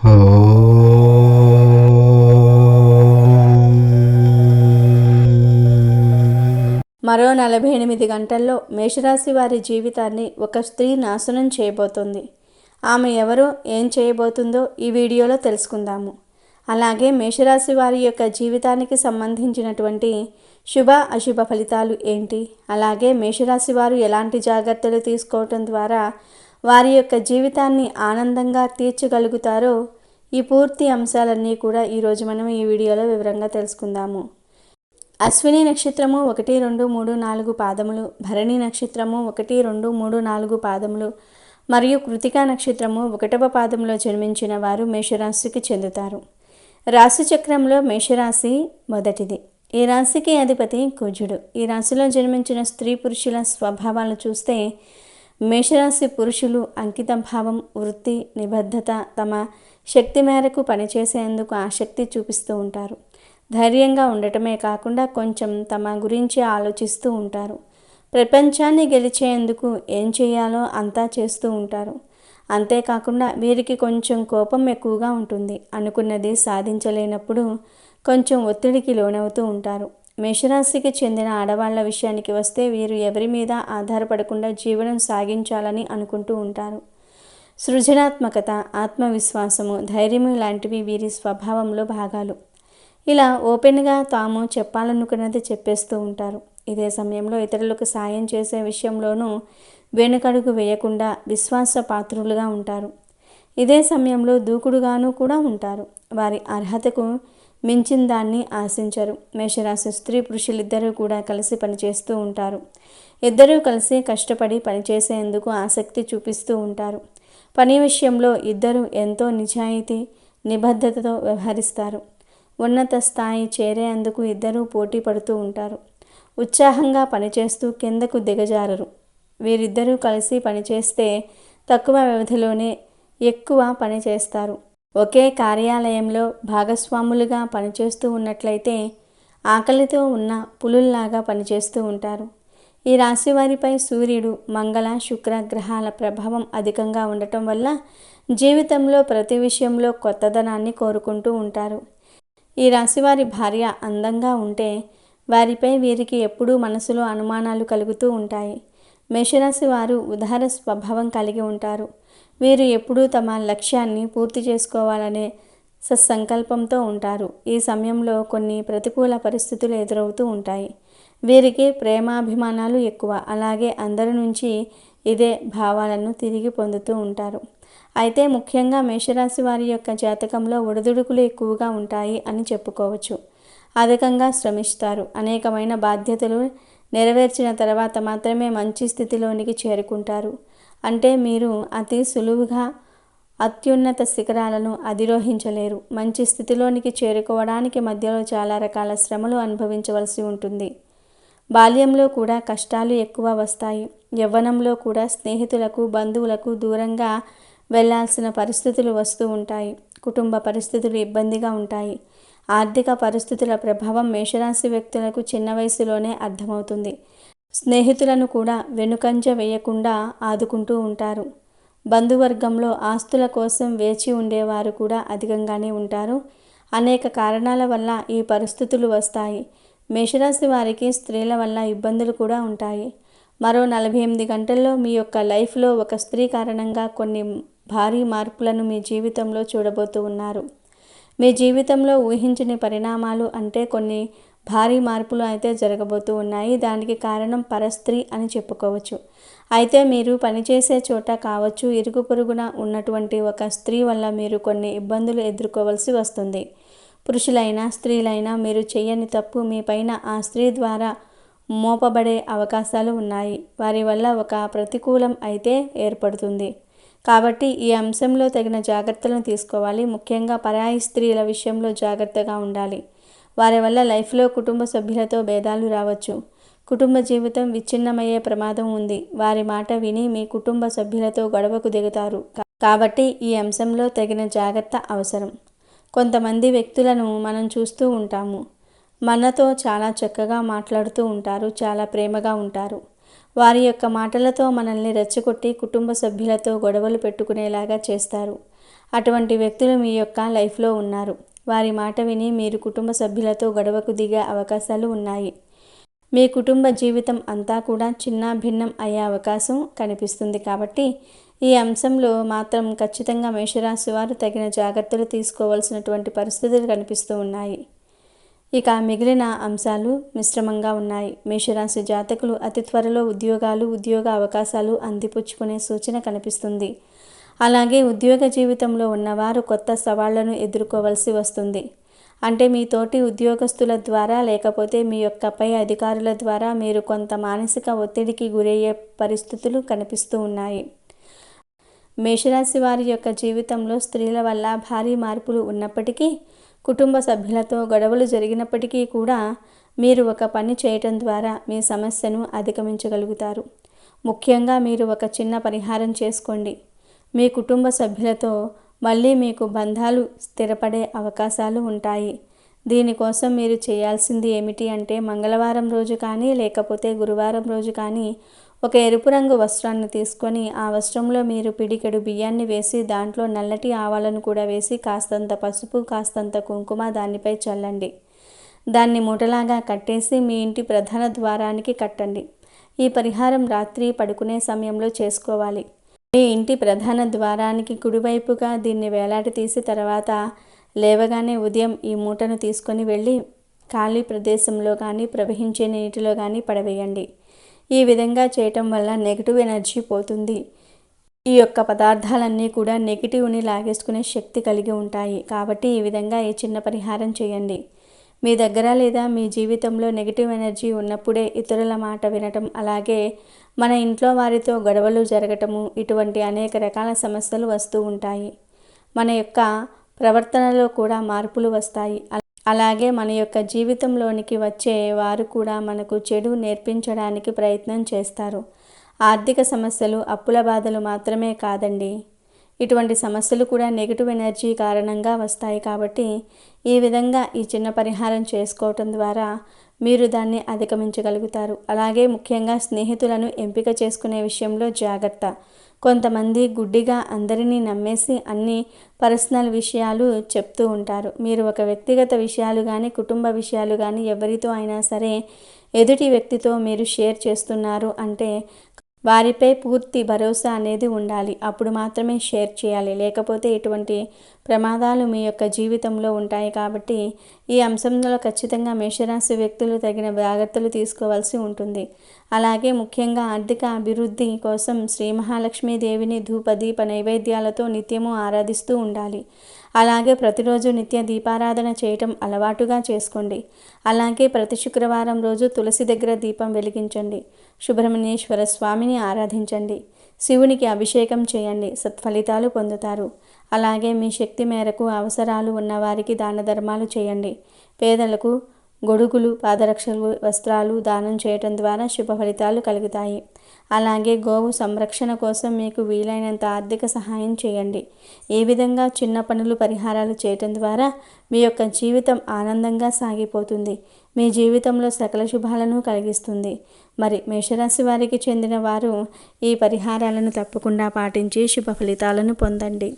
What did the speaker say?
మరో 48 గంటల్లో మేషరాశి వారి జీవితాన్ని ఒక స్త్రీ నాశనం చేయబోతోంది. ఆమె ఎవరో, ఏం చేయబోతుందో ఈ వీడియోలో తెలుసుకుందాము. అలాగే మేషరాశి వారి యొక్క జీవితానికి సంబంధించినటువంటి శుభ అశుభ ఫలితాలు ఏంటి, అలాగే మేషరాశి వారు ఎలాంటి జాగ్రత్తలు తీసుకోవటం ద్వారా వారి యొక్క జీవితాన్ని ఆనందంగా తీర్చగలుగుతారో ఈ పూర్తి అంశాలన్నీ కూడా ఈరోజు మనం ఈ వీడియోలో వివరంగా తెలుసుకుందాము. అశ్విని నక్షత్రము 1, 2, 3, 4 పాదములు, భరణి నక్షత్రము 1, 2, 3, 4 పాదములు మరియు కృతికా నక్షత్రము 1వ పాదంలో జన్మించిన వారు మేషరాశికి చెందుతారు. రాశి చక్రంలో మేషరాశి మొదటిది. ఈ రాశికి అధిపతి కుజుడు. ఈ రాశిలో జన్మించిన స్త్రీ పురుషుల స్వభావాలు చూస్తే మేషరాశి పురుషులు అంకిత భావం, వృత్తి, నిబద్ధత, తమ శక్తి మేరకు పనిచేసేందుకు ఆసక్తి చూపిస్తూ ఉంటారు. ధైర్యంగా ఉండటమే కాకుండా కొంచెం తమ గురించి ఆలోచిస్తూ ఉంటారు. ప్రపంచాన్ని గెలిచేందుకు ఏం చేయాలో అంతా చేస్తూ ఉంటారు. అంతేకాకుండా వీరికి కొంచెం కోపం ఎక్కువగా ఉంటుంది. అనుకున్నది సాధించలేనప్పుడు కొంచెం ఒత్తిడికి లోనవుతూ ఉంటారు. మేషరాశికి చెందిన ఆడవాళ్ల విషయానికి వస్తే వీరు ఎవరి మీద ఆధారపడకుండా జీవనం సాగించాలని అనుకుంటూ ఉంటారు. సృజనాత్మకత, ఆత్మవిశ్వాసము, ధైర్యము లాంటివి వీరి స్వభావంలో భాగాలు. ఇలా ఓపెన్గా తాము చెప్పాలనుకున్నది చెప్పేస్తూ ఉంటారు. ఇదే సమయంలో ఇతరులకు సాయం చేసే విషయంలోనూ వెనుకడుగు వేయకుండా విశ్వాసపాత్రులుగా ఉంటారు. ఇదే సమయంలో దూకుడుగాను కూడా ఉంటారు. వారి అర్హతకు మించిన దాన్ని ఆశించరు. మేషరాశి స్త్రీ పురుషులిద్దరూ కూడా కలిసి పనిచేస్తూ ఉంటారు. ఇద్దరూ కలిసి కష్టపడి పనిచేసేందుకు ఆసక్తి చూపిస్తూ ఉంటారు. పని విషయంలో ఇద్దరు ఎంతో నిజాయితీ, నిబద్ధతతో వ్యవహరిస్తారు. ఉన్నత స్థాయి చేరేందుకు ఇద్దరూ పోటీ పడుతూ ఉంటారు. ఉత్సాహంగా పనిచేస్తూ కిందకు దిగజారరు. వీరిద్దరూ కలిసి పనిచేస్తే తక్కువ వ్యవధిలోనే ఎక్కువ పని చేస్తారు. ఒకే కార్యాలయంలో భాగస్వాములుగా పనిచేస్తూ ఉన్నట్లయితే ఆకలితో ఉన్న పులుల్లాగా పనిచేస్తూ ఉంటారు. ఈ రాశి వారిపై సూర్యుడు, మంగళ, శుక్ర గ్రహాల ప్రభావం అధికంగా ఉండటం వల్ల జీవితంలో ప్రతి విషయంలో కొత్తదనాన్ని కోరుకుంటూ ఉంటారు. ఈ రాశివారి భార్య అందంగా ఉంటే వారిపై వీరికి ఎప్పుడూ మనసులో అనుమానాలు కలుగుతూ ఉంటాయి. మేషరాశి వారు ఉదార స్వభావం కలిగి ఉంటారు. వీరు ఎప్పుడూ తమ లక్ష్యాన్ని పూర్తి చేసుకోవాలనే సత్సంకల్పంతో ఉంటారు. ఈ సమయంలో కొన్ని ప్రతికూల పరిస్థితులు ఎదురవుతూ ఉంటాయి. వీరికి ప్రేమాభిమానాలు ఎక్కువ. అలాగే అందరి నుంచి ఇదే భావాలను తిరిగి పొందుతూ ఉంటారు. అయితే ముఖ్యంగా మేషరాశి వారి యొక్క జాతకంలో ఒడిదుడుకులు ఎక్కువగా ఉంటాయి అని చెప్పుకోవచ్చు. అధికంగా శ్రమిస్తారు. అనేకమైన బాధ్యతలు నెరవేర్చిన తర్వాత మాత్రమే మంచి స్థితిలోనికి చేరుకుంటారు. అంటే మీరు అతి సులువుగా అత్యున్నత శిఖరాలను అధిరోహించలేరు. మంచి స్థితిలోనికి చేరుకోవడానికి మధ్యలో చాలా రకాల శ్రమలు అనుభవించవలసి ఉంటుంది. బాల్యంలో కూడా కష్టాలు ఎక్కువ వస్తాయి. యవ్వనంలో కూడా స్నేహితులకు, బంధువులకు దూరంగా వెళ్లాల్సిన పరిస్థితులు వస్తూ ఉంటాయి. కుటుంబ పరిస్థితులు ఇబ్బందిగా ఉంటాయి. ఆర్థిక పరిస్థితుల ప్రభావం మేషరాశి వ్యక్తులకు చిన్న వయసులోనే అర్థమవుతుంది. స్నేహితులను కూడా వెనుకంజ వేయకుండా ఆదుకుంటూ ఉంటారు. బంధువర్గంలో ఆస్తుల కోసం వేచి ఉండేవారు కూడా అధికంగానే ఉంటారు. అనేక కారణాల వల్ల ఈ పరిస్థితులు వస్తాయి. మేషరాశి వారికి స్త్రీల వల్ల ఇబ్బందులు కూడా ఉంటాయి. మరో 48 గంటల్లో మీ యొక్క లైఫ్లో ఒక స్త్రీ కారణంగా కొన్ని భారీ మార్పులను మీ జీవితంలో చూడబోతూ ఉన్నారు. మీ జీవితంలో ఊహించని పరిణామాలు అంటే కొన్ని భారీ మార్పులు అయితే జరగబోతూ ఉన్నాయి. దానికి కారణం పరస్త్రీ అని చెప్పుకోవచ్చు. అయితే మీరు పనిచేసే చోట కావచ్చు, ఇరుగు పొరుగున ఉన్నటువంటి ఒక స్త్రీ వల్ల మీరు కొన్ని ఇబ్బందులు ఎదుర్కోవాల్సి వస్తుంది. పురుషులైనా స్త్రీలైనా మీరు చేయని తప్పు మీ పైన ఆ స్త్రీ ద్వారా మోపబడే అవకాశాలు ఉన్నాయి. వారి వల్ల ఒక ప్రతికూలం అయితే ఏర్పడుతుంది. కాబట్టి ఈ అంశంలో తగిన జాగ్రత్తలను తీసుకోవాలి. ముఖ్యంగా పరాయి స్త్రీల విషయంలో జాగ్రత్తగా ఉండాలి. వారి వల్ల లైఫ్లో కుటుంబ సభ్యులతో భేదాలు రావచ్చు. కుటుంబ జీవితం విచ్ఛిన్నమయ్యే ప్రమాదం ఉంది. వారి మాట విని మీ కుటుంబ సభ్యులతో గొడవకు దిగుతారు. కాబట్టి ఈ అంశంలో తగిన జాగ్రత్త అవసరం. కొంతమంది వ్యక్తులను మనం చూస్తూ ఉంటాము. మనతో చాలా చక్కగా మాట్లాడుతూ ఉంటారు, చాలా ప్రేమగా ఉంటారు. వారి యొక్క మాటలతో మనల్ని రెచ్చగొట్టి కుటుంబ సభ్యులతో గొడవలు పెట్టుకునేలాగా చేస్తారు. అటువంటి వ్యక్తులు మీ యొక్క లైఫ్లో ఉన్నారు. వారి మాట విని మీరు కుటుంబ సభ్యులతో గొడవకు దిగే అవకాశాలు ఉన్నాయి. మీ కుటుంబ జీవితం అంతా కూడా చిన్న భిన్నం అయ్యే అవకాశం కనిపిస్తుంది. కాబట్టి ఈ అంశంలో మాత్రం ఖచ్చితంగా మేషరాశి వారు తగిన జాగ్రత్తలు తీసుకోవాల్సినటువంటి పరిస్థితులు కనిపిస్తూ ఉన్నాయి. ఇక మిగిలిన అంశాలు మిశ్రమంగా ఉన్నాయి. మేషరాశి జాతకులు అతి త్వరలో ఉద్యోగ అవకాశాలు అందిపుచ్చుకునే సూచన కనిపిస్తుంది. అలాగే ఉద్యోగ జీవితంలో ఉన్నవారు కొత్త సవాళ్లను ఎదుర్కోవలసి వస్తుంది. అంటే మీ తోటి ఉద్యోగస్తుల ద్వారా లేకపోతే మీ యొక్క పై అధికారుల ద్వారా మీరు కొంత మానసిక ఒత్తిడికి గురయ్యే పరిస్థితులు కనిపిస్తూ ఉన్నాయి. మేషరాశి వారి యొక్క జీవితంలో స్త్రీల వల్ల భారీ మార్పులు ఉన్నప్పటికీ, కుటుంబ సభ్యులతో గొడవలు జరిగినప్పటికీ కూడా మీరు ఒక పని చేయటం ద్వారా మీ సమస్యను అధిగమించగలుగుతారు. ముఖ్యంగా మీరు ఒక చిన్న పరిహారం చేసుకోండి. మీ కుటుంబ సభ్యులతో మళ్ళీ మీకు బంధాలు స్థిరపడే అవకాశాలు ఉంటాయి. దీనికోసం మీరు చేయాల్సింది ఏమిటి అంటే, మంగళవారం రోజు కానీ లేకపోతే గురువారం రోజు కానీ ఒక ఎరుపు రంగు వస్త్రాన్ని తీసుకొని ఆ వస్త్రంలో మీరు పిడికెడు బియ్యాన్ని వేసి దాంట్లో నల్లటి ఆవాలను కూడా వేసి కాస్తంత పసుపు కాస్తంత కుంకుమ దానిపై చల్లండి. దాన్ని మూటలాగా కట్టేసి మీ ఇంటి ప్రధాన ద్వారానికి కట్టండి. ఈ పరిహారం రాత్రి పడుకునే సమయంలో చేసుకోవాలి. మీ ఇంటి ప్రధాన ద్వారానికి కుడివైపుగా దీన్ని వేలాడదీసి తర్వాత లేవగానే ఉదయం ఈ మూటను తీసుకొని వెళ్ళి ఖాళీ ప్రదేశంలో కానీ ప్రవహించే నీటిలో కానీ పడవేయండి. ఈ విధంగా చేయటం వల్ల నెగిటివ్ ఎనర్జీ పోతుంది. ఈ యొక్క పదార్థాలన్నీ కూడా నెగిటివ్ని లాగేసుకునే శక్తి కలిగి ఉంటాయి. కాబట్టి ఈ విధంగా ఈ చిన్న పరిహారం చేయండి. మీ దగ్గర లేదా మీ జీవితంలో నెగిటివ్ ఎనర్జీ ఉన్నప్పుడే ఇతరుల మాట వినటం, అలాగే మన ఇంట్లో వారితో గొడవలు జరగటము, ఇటువంటి అనేక రకాల సమస్యలు వస్తూ ఉంటాయి. మన యొక్క ప్రవర్తనలో కూడా మార్పులు వస్తాయి. అలాగే మన యొక్క జీవితంలోనికి వచ్చే వారు కూడా మనకు చెడు నేర్పించడానికి ప్రయత్నం చేస్తారు. ఆర్థిక సమస్యలు, అప్పుల బాధలు మాత్రమే కాదండి, ఇటువంటి సమస్యలు కూడా నెగిటివ్ ఎనర్జీ కారణంగా వస్తాయి. కాబట్టి ఈ విధంగా ఈ చిన్న పరిహారం చేసుకోవటం ద్వారా మీరు దాన్ని అధిగమించగలుగుతారు. అలాగే ముఖ్యంగా స్నేహితులను ఎంపిక చేసుకునే విషయంలో జాగ్రత్త. కొంతమంది గుడ్డిగా అందరినీ నమ్మేసి అన్ని పర్సనల్ విషయాలు చెప్తూ ఉంటారు. మీరు ఒక వ్యక్తిగత విషయాలు కానీ కుటుంబ విషయాలు కానీ ఎవరితో అయినా సరే ఎదుటి వ్యక్తితో మీరు షేర్ చేస్తున్నారు అంటే వారిపై పూర్తి భరోసా అనేది ఉండాలి. అప్పుడు మాత్రమే షేర్ చేయాలి. లేకపోతే ఇటువంటి ప్రమాదాలు మీ యొక్క జీవితంలో ఉంటాయి. కాబట్టి ఈ అంశంలో ఖచ్చితంగా మేషరాశి వ్యక్తులు తగిన జాగ్రత్తలు తీసుకోవాల్సి ఉంటుంది. అలాగే ముఖ్యంగా ఆర్థిక అభివృద్ధి కోసం శ్రీ మహాలక్ష్మీదేవిని ధూపదీప నైవేద్యాలతో నిత్యము ఆరాధిస్తూ ఉండాలి. అలాగే ప్రతిరోజు నిత్య దీపారాధన చేయటం అలవాటుగా చేసుకోండి. అలాగే ప్రతి శుక్రవారం రోజు తులసి దగ్గర దీపం వెలిగించండి. సుబ్రహ్మణ్యేశ్వర స్వామిని ఆరాధించండి. శివునికి అభిషేకం చేయండి. సత్ఫలితాలు పొందుతారు. అలాగే మీ శక్తి మేరకు అవసరాలు ఉన్నవారికి దాన ధర్మాలు చేయండి. పేదలకు గొడుగులు, పాదరక్షలు, వస్త్రాలు దానం చేయటం ద్వారా శుభ ఫలితాలు కలుగుతాయి. అలాగే గోవు సంరక్షణ కోసం మీకు వీలైనంత ఆర్థిక సహాయం చేయండి. ఈ విధంగా చిన్న పనులు పరిహారాలు చేయటం ద్వారా మీ యొక్క జీవితం ఆనందంగా సాగిపోతుంది. మీ జీవితంలో సకల శుభాలను కలిగిస్తుంది. మరి మేషరాశి వారికి చెందిన వారు ఈ పరిహారాలను తప్పకుండా పాటించి శుభ ఫలితాలను పొందండి.